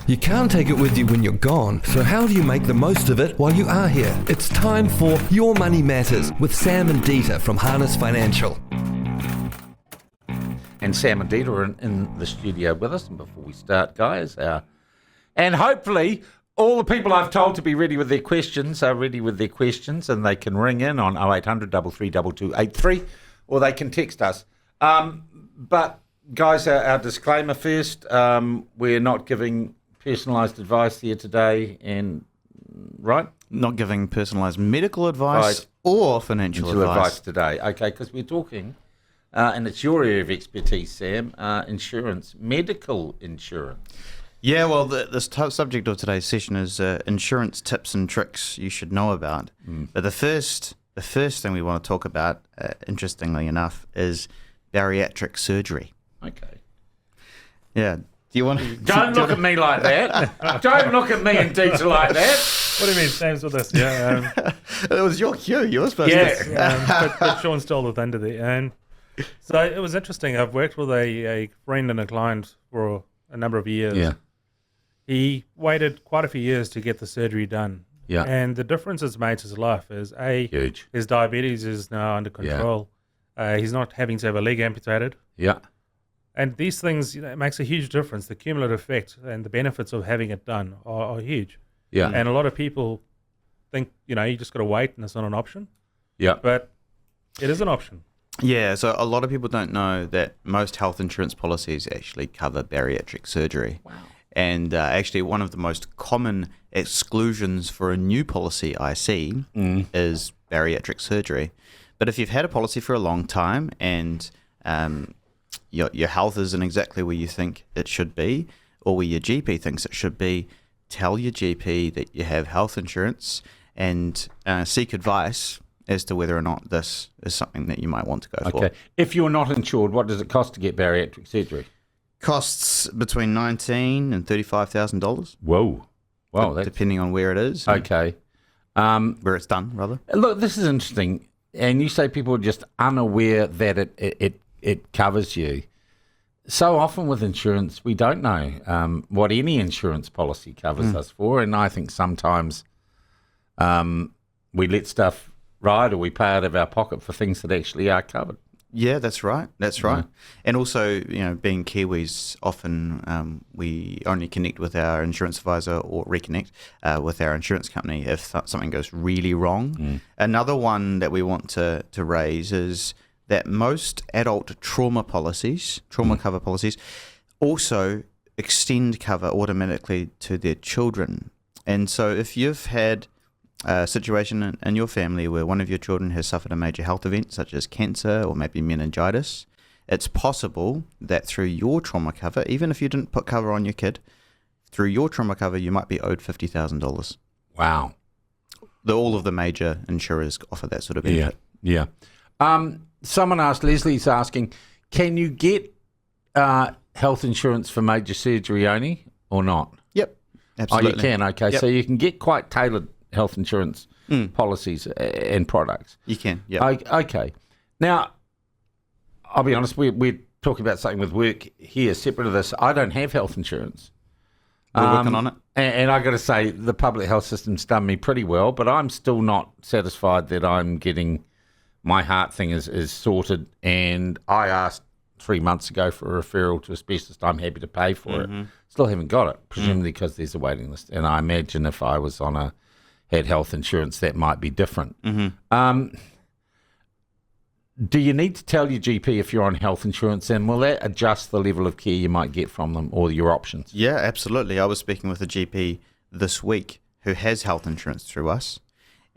You can't take it with you when you're gone, so how do you make the most of it while you are here? It's time for Your Money Matters with Sam and Dieter from Harness Financial. And Sam and Dieter are in the studio with us. And before we start, guys, and hopefully all the people I've told to be ready with their questions are ready with their questions, and they can ring in on 0800 332 or they can text us. But guys, our disclaimer first, we're not giving personalised advice here today, and right? Not giving personalised medical advice or financial advice today. Okay, because we're talking, and it's your area of expertise, Sam, insurance, medical insurance. Yeah, well, the subject of today's session is insurance tips and tricks you should know about. But the first thing we want to talk about, interestingly enough, is bariatric surgery. Okay. Yeah. Do you want to... Don't look at me like that. Don't look at me and Dieter like that. What do you mean, Sam's with us? Yeah. It was your cue. You were supposed to. But Sean stole the thunder there. So it was interesting. I've worked with a friend and a client for a number of years. Yeah. He waited quite a few years to get the surgery done. Yeah. And the difference it's made to his life is, huge. His diabetes is now under control. Yeah. He's not having to have a leg amputated. Yeah. And these things, it makes a huge difference. The cumulative effect and the benefits of having it done are huge. Yeah. And a lot of people think, you just got to wait and it's not an option. Yeah. But it is an option. Yeah, so a lot of people don't know that most health insurance policies actually cover bariatric surgery. Wow. And actually, one of the most common exclusions for a new policy I see is bariatric surgery. But if you've had a policy for a long time and your health isn't exactly where you think it should be, or where your GP thinks it should be, tell your GP that you have health insurance and seek advice as to whether or not this is something that you might want to go for. Okay. If you're not insured, what does it cost to get bariatric surgery? Costs between $19,000 and $35,000. Whoa. Wow. Depending on where it is. Okay. Where it's done, rather. Look, this is interesting. And you say people are just unaware that it covers you. So often with insurance, we don't know what any insurance policy covers us for. And I think sometimes we let stuff ride or we pay out of our pocket for things that actually are covered. Yeah, that's right. That's right. And also, being Kiwis, often we only connect with our insurance advisor or reconnect with our insurance company if something goes really wrong. Another one that we want to raise is that most adult trauma cover policies, also extend cover automatically to their children. And so if you've had a situation in your family where one of your children has suffered a major health event, such as cancer or maybe meningitis, it's possible that through your trauma cover, even if you didn't put cover on your kid, through your trauma cover, you might be owed $50,000. Wow. All of the major insurers offer that sort of benefit. Yeah. Someone asked, Leslie's asking, can you get health insurance for major surgery only or not? Yep, absolutely. Oh, you can, okay. Yep. So you can get quite tailored health insurance policies and products. You can, yeah. Okay. Now, I'll be honest, we're talking about something with work here, separate of this. I don't have health insurance. We're working on it. And I got to say, the public health system's done me pretty well, but I'm still not satisfied that I'm getting my heart thing is sorted. And I asked 3 months ago for a referral to a specialist. I'm happy to pay for it. Still haven't got it, presumably because there's a waiting list. And I imagine if I was had health insurance, that might be different. Do you need to tell your GP if you're on health insurance, and will that adjust the level of care you might get from them or your options? Yeah, absolutely. I was speaking with a GP this week who has health insurance through us,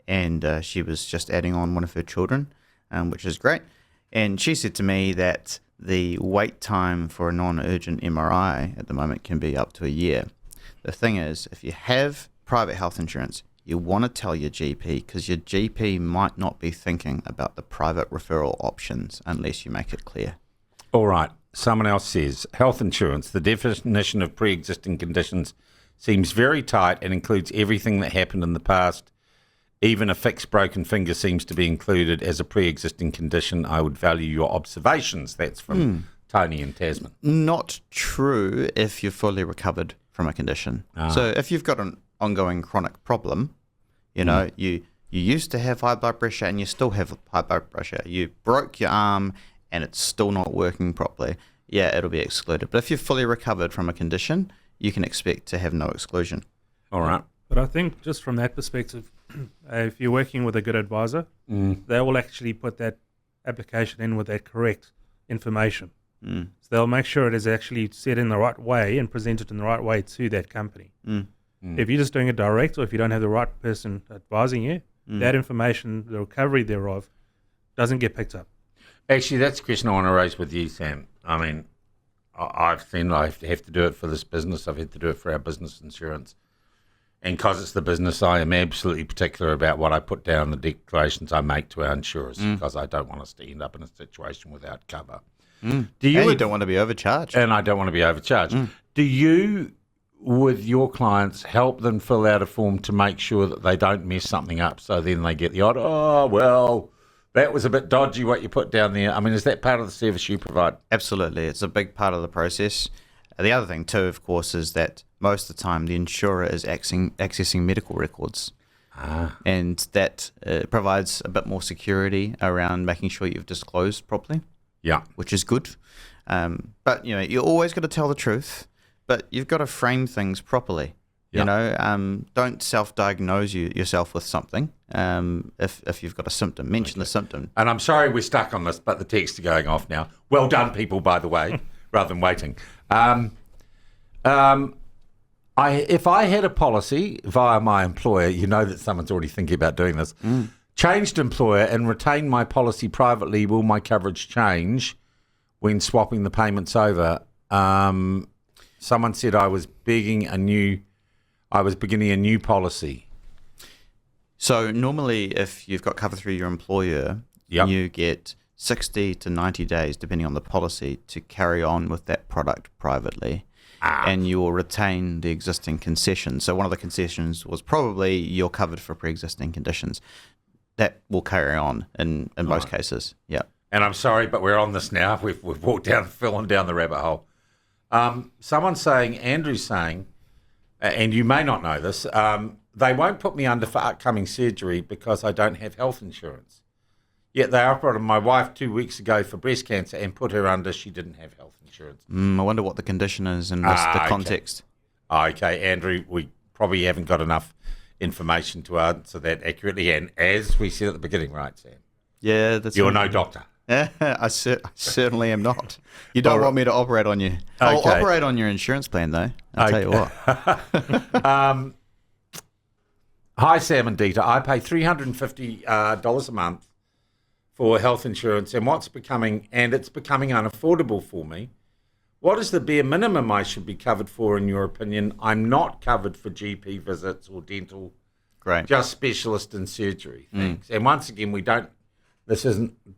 and she was just adding on one of her children, which is great. And she said to me that the wait time for a non-urgent MRI at the moment can be up to a year. The thing is, if you have private health insurance, you want to tell your GP because your GP might not be thinking about the private referral options unless you make it clear. All right. Someone else says, health insurance, the definition of pre-existing conditions seems very tight and includes everything that happened in the past. Even a fixed broken finger seems to be included as a pre-existing condition. I would value your observations. That's from Tony in Tasman. Not true if you're fully recovered from a condition. So if you've got an ongoing chronic problem, you know, you used to have high blood pressure and you still have high blood pressure. You broke your arm and it's still not working properly. Yeah, it'll be excluded. But if you're fully recovered from a condition, you can expect to have no exclusion. All right. But I think just from that perspective, if you're working with a good advisor, they will actually put that application in with that correct information. So they'll make sure it is actually said in the right way and presented in the right way to that company. If you're just doing it direct, or if you don't have the right person advising you, that information, the recovery thereof, doesn't get picked up. Actually, that's a question I want to raise with you, Sam. I mean, I've seen I have to do it for this business. I've had to do it for our business insurance. And because it's the business, I am absolutely particular about what I put down, the declarations I make to our insurers, because I don't want us to end up in a situation without cover. You don't want to be overcharged. And I don't want to be overcharged. Do you, with your clients, help them fill out a form to make sure that they don't mess something up, so then they get the odd, oh, well, that was a bit dodgy what you put down there? I mean, is that part of the service you provide? Absolutely. It's a big part of the process. The other thing too, of course, is that most of the time the insurer is accessing medical records. And that provides a bit more security around making sure you've disclosed properly. Yeah. Which is good. But, you know, you always got to tell the truth, but you've got to frame things properly. You know, don't self-diagnose yourself with something if you've got a symptom. Mention the symptom. And I'm sorry we're stuck on this, but the texts are going off now. Well done, people, by the way, rather than waiting. If I had a policy via my employer, you know that someone's already thinking about doing this, changed employer and retained my policy privately, will my coverage change when swapping the payments over? Someone said I was beginning a new policy. So normally if you've got cover through your employer, you get 60 to 90 days, depending on the policy, to carry on with that product privately. And you will retain the existing concessions. So one of the concessions was probably you're covered for pre-existing conditions. That will carry on in most cases. Yeah. And I'm sorry, but we're on this now. We've fallen down the rabbit hole. Someone's saying, Andrew's saying, and you may not know this, they won't put me under for upcoming surgery because I don't have health insurance. Yet they operated my wife 2 weeks ago for breast cancer and put her under. She didn't have health insurance. I wonder what the condition is and what's the context. Okay, Andrew, we probably haven't got enough information to answer that accurately. And as we said at the beginning, right, Sam? Yeah, that's You're no doctor. I certainly am not. You don't want me to operate on you. I'll operate on your insurance plan, though. I'll tell you what. Hi, Sam and Dita. I pay $350 a month for health insurance, and it's becoming unaffordable for me. What is the bare minimum I should be covered for, in your opinion? I'm not covered for GP visits or dental. Great. Just specialist in surgery. Thanks. And once again,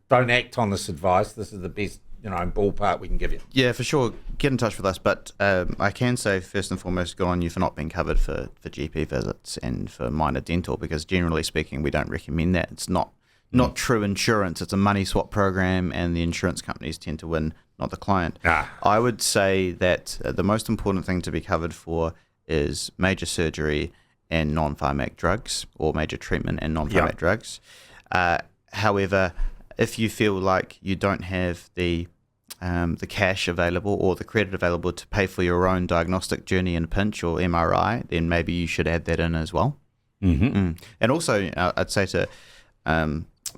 don't act on this advice. This is the best, ballpark we can give you. Yeah, for sure. Get in touch with us. But I can say, first and foremost, good on you for not being covered for GP visits and for minor dental, because generally speaking, we don't recommend that. It's not true insurance. It's a money swap program, and the insurance companies tend to win, not the client. I would say that the most important thing to be covered for is major surgery and non-pharmac drugs, or major treatment and non-pharmac drugs. However, if you feel like you don't have the cash available or the credit available to pay for your own diagnostic journey in a pinch or MRI, then maybe you should add that in as well. And also, I'd say to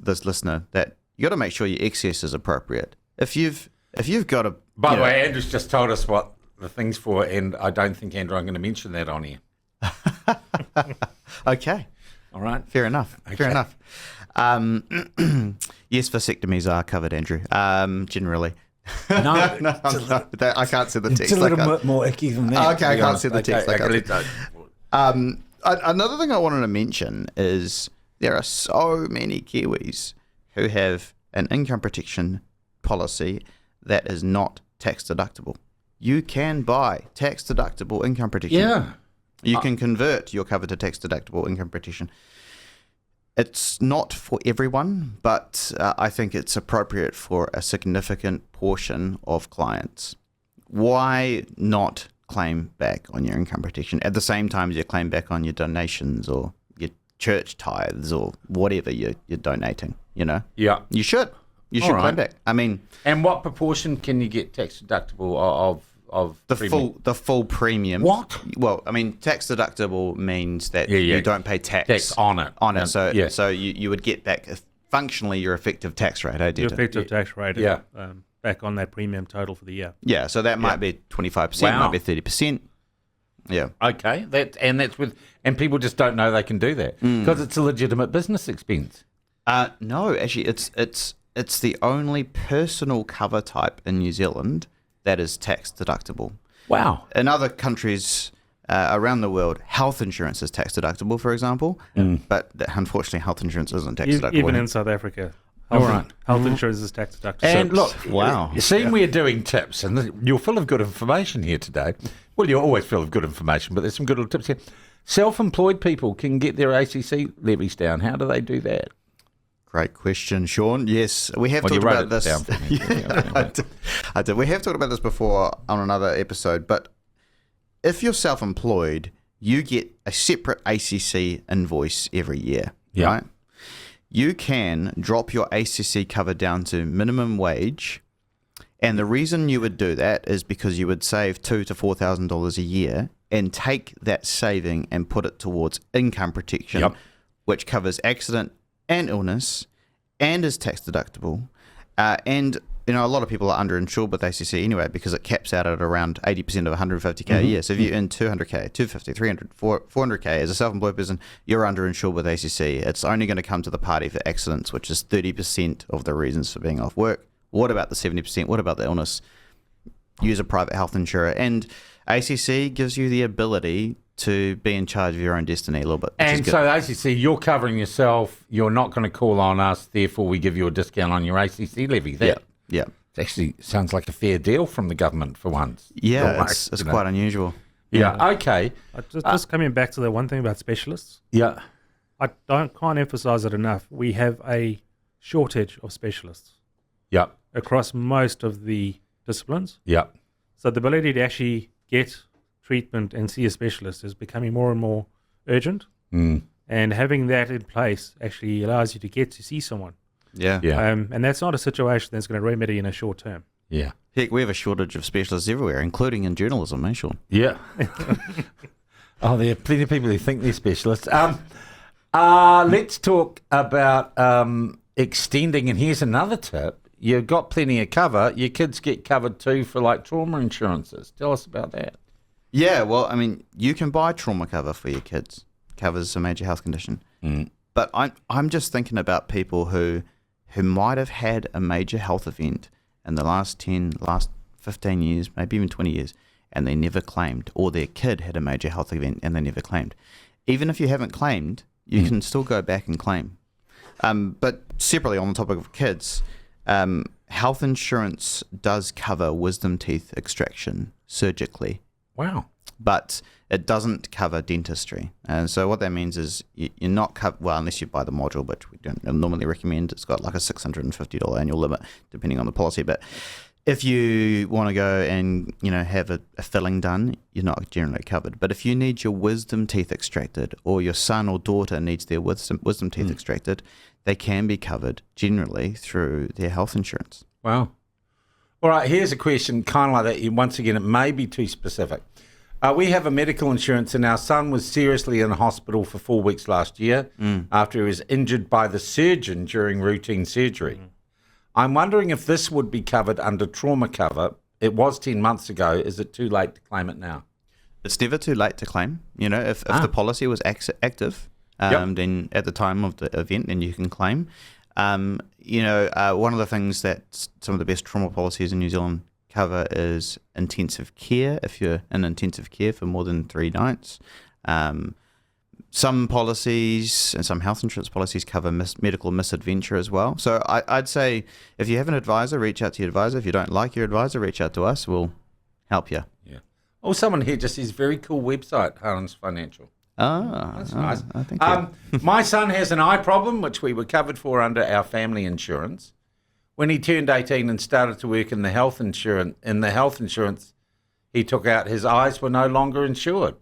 this listener that you got to make sure your excess is appropriate. If you've got a... By the way, Andrew's just told us what the thing's for, and I don't think, Andrew, I'm going to mention that on here. Okay. All right. Fair enough. Okay. Fair enough. Yes, vasectomies are covered, Andrew, generally. No, I can't see the text. It's a little bit more icky than that. Okay, I can't see the text. Another thing I wanted to mention is there are so many Kiwis who have an income protection policy that is not tax deductible. You can buy tax deductible income protection. Yeah. You can convert your cover to tax deductible income protection. It's not for everyone, but I think it's appropriate for a significant portion of clients. Why not claim back on your income protection at the same time as you claim back on your donations or your church tithes or whatever you're donating, Yeah. You should. You should claim back. I mean... And what proportion can you get tax deductible of the premium? the full premium. What? Well, I mean, tax deductible means that you don't pay tax on it. So you would get back functionally your effective tax rate. Your effective tax rate. Back on that premium total for the year. Yeah, so that might be 25%, might be 30%. Yeah. Okay, and people just don't know they can do that because it's a legitimate business expense. No, actually, it's the only personal cover type in New Zealand that is tax deductible. Wow. In other countries around the world, health insurance is tax deductible, for example, but unfortunately, health insurance isn't tax deductible. Even in South Africa. Health insurance is tax deductible. And look, wow. Seeing we're doing tips, and you're full of good information here today. Well, you're always full of good information, but there's some good little tips here. Self-employed people can get their ACC levies down. How do they do that? Great question, Sean. Yes, we have talked about this. I did. We have talked about this before on another episode, but if you're self-employed, you get a separate ACC invoice every year, right? You can drop your ACC cover down to minimum wage, and the reason you would do that is because you would save $2,000 to $4,000 a year and take that saving and put it towards income protection, which covers accident and illness and is tax deductible. And a lot of people are underinsured with ACC anyway because it caps out at around 80% of 150k a year. So if you earn 200k, 250, 300, 400k as a self-employed person, you're underinsured with ACC. It's only going to come to the party for accidents, which is 30% of the reasons for being off work. What about the 70%? What about the illness? Use a private health insurer. And ACC gives you the ability to be in charge of your own destiny a little bit. And so ACC, you're covering yourself. You're not going to call on us. Therefore, we give you a discount on your ACC levy. Yeah. It actually sounds like a fair deal from the government for once. Yeah, it's quite unusual. Yeah, okay. Just coming back to the one thing about specialists. Yeah. I can't emphasize it enough. We have a shortage of specialists. Yeah. Across most of the disciplines. Yeah. So the ability to actually get treatment and see a specialist is becoming more and more urgent. And having that in place actually allows you to get to see someone. Yeah. And that's not a situation that's going to remedy in a short term. Yeah. Heck, we have a shortage of specialists everywhere, including in journalism, Sean? Yeah. There are plenty of people who think they're specialists. Let's talk about extending, and here's another tip. You've got plenty of cover. Your kids get covered too for like trauma insurances. Tell us about that. Yeah, well, I mean, you can buy trauma cover for your kids. Covers a major health condition. But I'm just thinking about people who might have had a major health event in the last 15 years, maybe even 20 years, and they never claimed, or their kid had a major health event and they never claimed. Even if you haven't claimed, you can still go back and claim. But separately, on the topic of kids, health insurance does cover wisdom teeth extraction surgically. Wow. But it doesn't cover dentistry. And so what that means is you're not covered, well, unless you buy the module, which we don't normally recommend. It's got like a $650 annual limit, depending on the policy. But if you want to go and, have a filling done, you're not generally covered. But if you need your wisdom teeth extracted, or your son or daughter needs their wisdom teeth extracted, they can be covered generally through their health insurance. Wow. All right, here's a question kind of like that. Once again, it may be too specific. We have a medical insurance, and our son was seriously in hospital for 4 weeks last year after he was injured by the surgeon during routine surgery. I'm wondering if this would be covered under trauma cover. It was 10 months ago. Is it too late to claim it now? It's never too late to claim. If the policy was active, then at the time of the event, then you can claim. One of the things that some of the best trauma policies in New Zealand cover is intensive care, if you're in intensive care for more than 3 nights. Some policies and some health insurance policies cover medical misadventure as well. So I'd say if you have an advisor, reach out to your advisor. If you don't like your advisor, reach out to us. We'll help you. Yeah. Oh, someone here just says, very cool website, Harlan's Financial. That's nice. I think my son has an eye problem, which we were covered for under our family insurance. When he turned 18 and started to work in the health insurance, he took out, his eyes were no longer insured.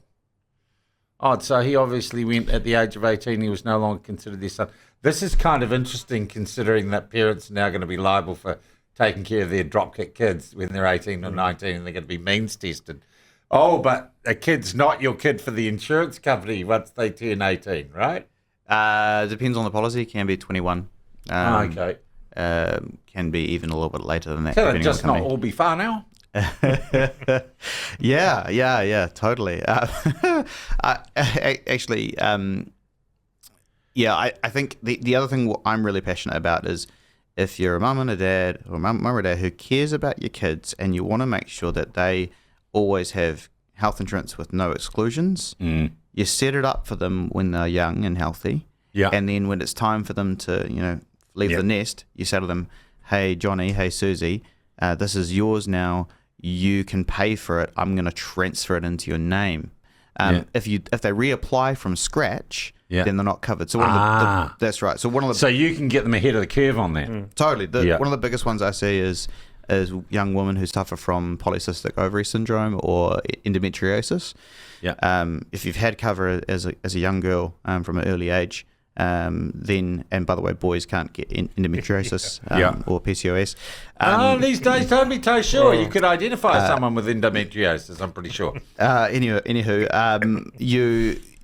Oh, so he obviously went at the age of 18, he was no longer considered their son. This is kind of interesting considering that parents are now going to be liable for taking care of their dropkick kids when they're 18 or 19 and they're going to be means tested. Oh, but a kid's not your kid for the insurance company once they turn 18, right? Depends on the policy. Can be 21. Okay. Can be even a little bit later than that. Can it just not all be far now? yeah, totally. Actually, I think the other thing what I'm really passionate about is if you're a mum and a dad, or mum or dad who cares about your kids and you want to make sure that they always have health insurance with no exclusions, you set it up for them when they're young and healthy. Yeah. And then when it's time for them to, leave the nest, you say to them, hey, Johnny, hey, Susie, this is yours now. You can pay for it. I'm going to transfer it into your name. If they reapply from scratch, then they're not covered. So that's right. So you can get them ahead of the curve on that. Totally. One of the biggest ones I see is young women who suffer from polycystic ovary syndrome or endometriosis. Yeah. If you've had cover as a young girl from an early age, then, and by the way, boys can't get endometriosis or PCOS. These days, don't be so sure. You could identify someone with endometriosis, I'm pretty sure. Anywho,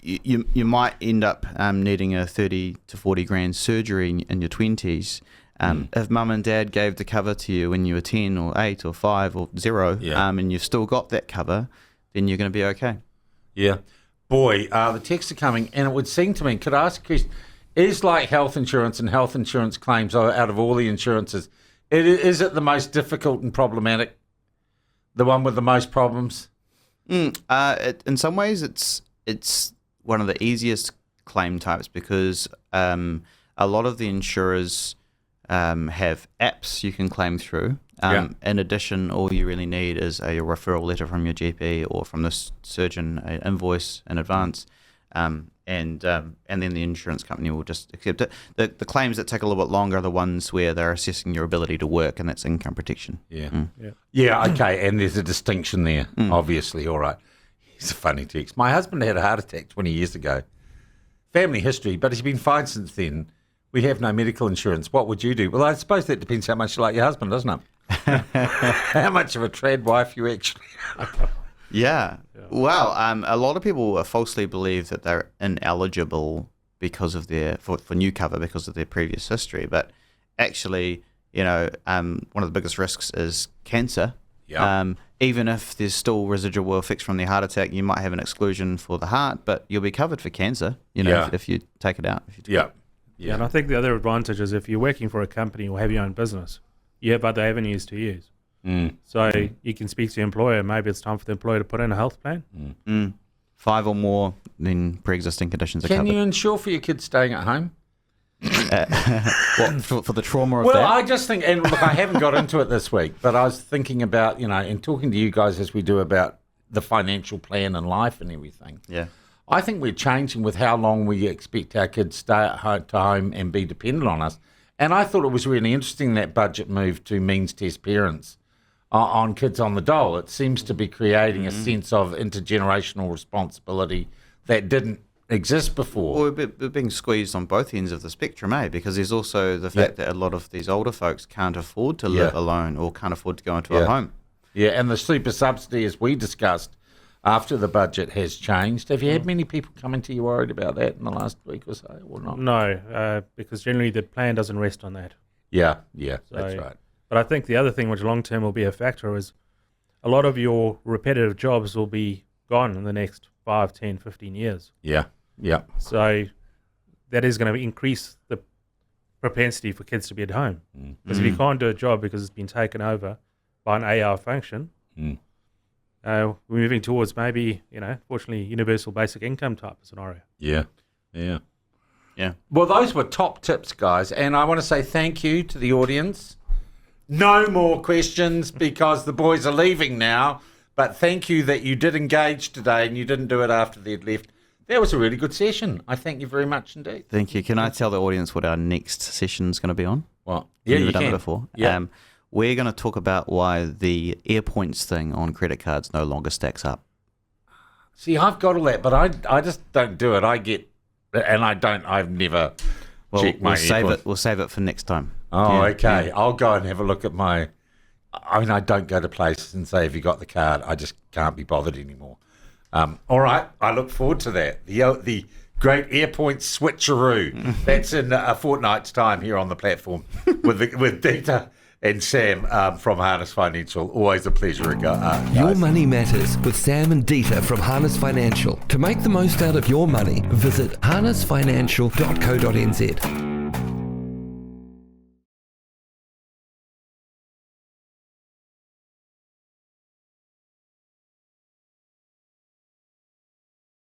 you might end up needing a 30 to 40 grand surgery in your 20s. If mum and dad gave the cover to you when you were 10 or 8 or 5 or 0, and you've still got that cover, then you're going to be okay. Yeah. Boy, the texts are coming, and it would seem to me, could I ask a question, is like health insurance and health insurance claims out of all the insurances, is it the most difficult and problematic? The one with the most problems? In some ways, it's one of the easiest claim types because a lot of the insurers have apps you can claim through. In addition, all you really need is a referral letter from your GP or from the surgeon, an invoice in advance, and then the insurance company will just accept it. The claims that take a little bit longer are the ones where they're assessing your ability to work, and that's income protection. Yeah, okay, and there's a distinction there, obviously. All right. Here's a funny text. My husband had a heart attack 20 years ago. Family history, but he's been fine since then. We have no medical insurance. What would you do? Well, I suppose that depends how much you like your husband, doesn't it? How much of a trad wife you actually are. Yeah. Well, a lot of people falsely believe that they're ineligible because of for new cover because of their previous history. But actually, one of the biggest risks is cancer. Yeah. Even if there's still residual well fixed from the heart attack, you might have an exclusion for the heart, but you'll be covered for cancer, if you take it out. Yeah, and I think the other advantage is if you're working for a company or have your own business, you have other avenues to use. So you can speak to the employer. Maybe it's time for the employer to put in a health plan. 5 or more than pre-existing conditions are covered. Can you insure for your kids staying at home? What, for the trauma of that? Well, I just think, and look, I haven't got into it this week, but I was thinking about, and talking to you guys as we do about the financial plan and life and everything. Yeah. I think we're changing with how long we expect our kids to stay at home and be dependent on us. And I thought it was really interesting that budget move to means test parents on kids on the dole. It seems to be creating a sense of intergenerational responsibility that didn't exist before. Well, we're being squeezed on both ends of the spectrum, because there's also the fact that a lot of these older folks can't afford to live alone or can't afford to go into a home. Yeah, and the super subsidy, as we discussed, after the budget has changed. Have you had many people coming to you worried about that in the last week or so, or not? No, because generally the plan doesn't rest on that. Yeah, that's right. But I think the other thing which long-term will be a factor is a lot of your repetitive jobs will be gone in the next 5, 10, 15 years. Yeah. So that is going to increase the propensity for kids to be at home. Because if you can't do a job because it's been taken over by an AI function, we're moving towards maybe, fortunately, universal basic income type of scenario. Yeah. Well, those were top tips, guys. And I want to say thank you to the audience. No more questions because the boys are leaving now. But thank you that you did engage today and you didn't do it after they'd left. That was a really good session. I thank you very much indeed. Thank you. Can I tell the audience what our next session is going to be on? What? You've never done it before. Yeah. we're going to talk about why the air points thing on credit cards no longer stacks up. See, I've got all that, but I just don't do it. I've never checked my airpoints. We'll save it for next time. Oh, okay. Yeah. I'll go and have a look at I don't go to places and say, have you got the card? I just can't be bothered anymore. All right. I look forward to that. The great AirPoint switcheroo. That's in a fortnight's time here on the platform with Dita and Sam from Harness Financial. Always a pleasure, guys. Your Money Matters with Sam and Dita from Harness Financial. To make the most out of your money, visit harnessfinancial.co.nz.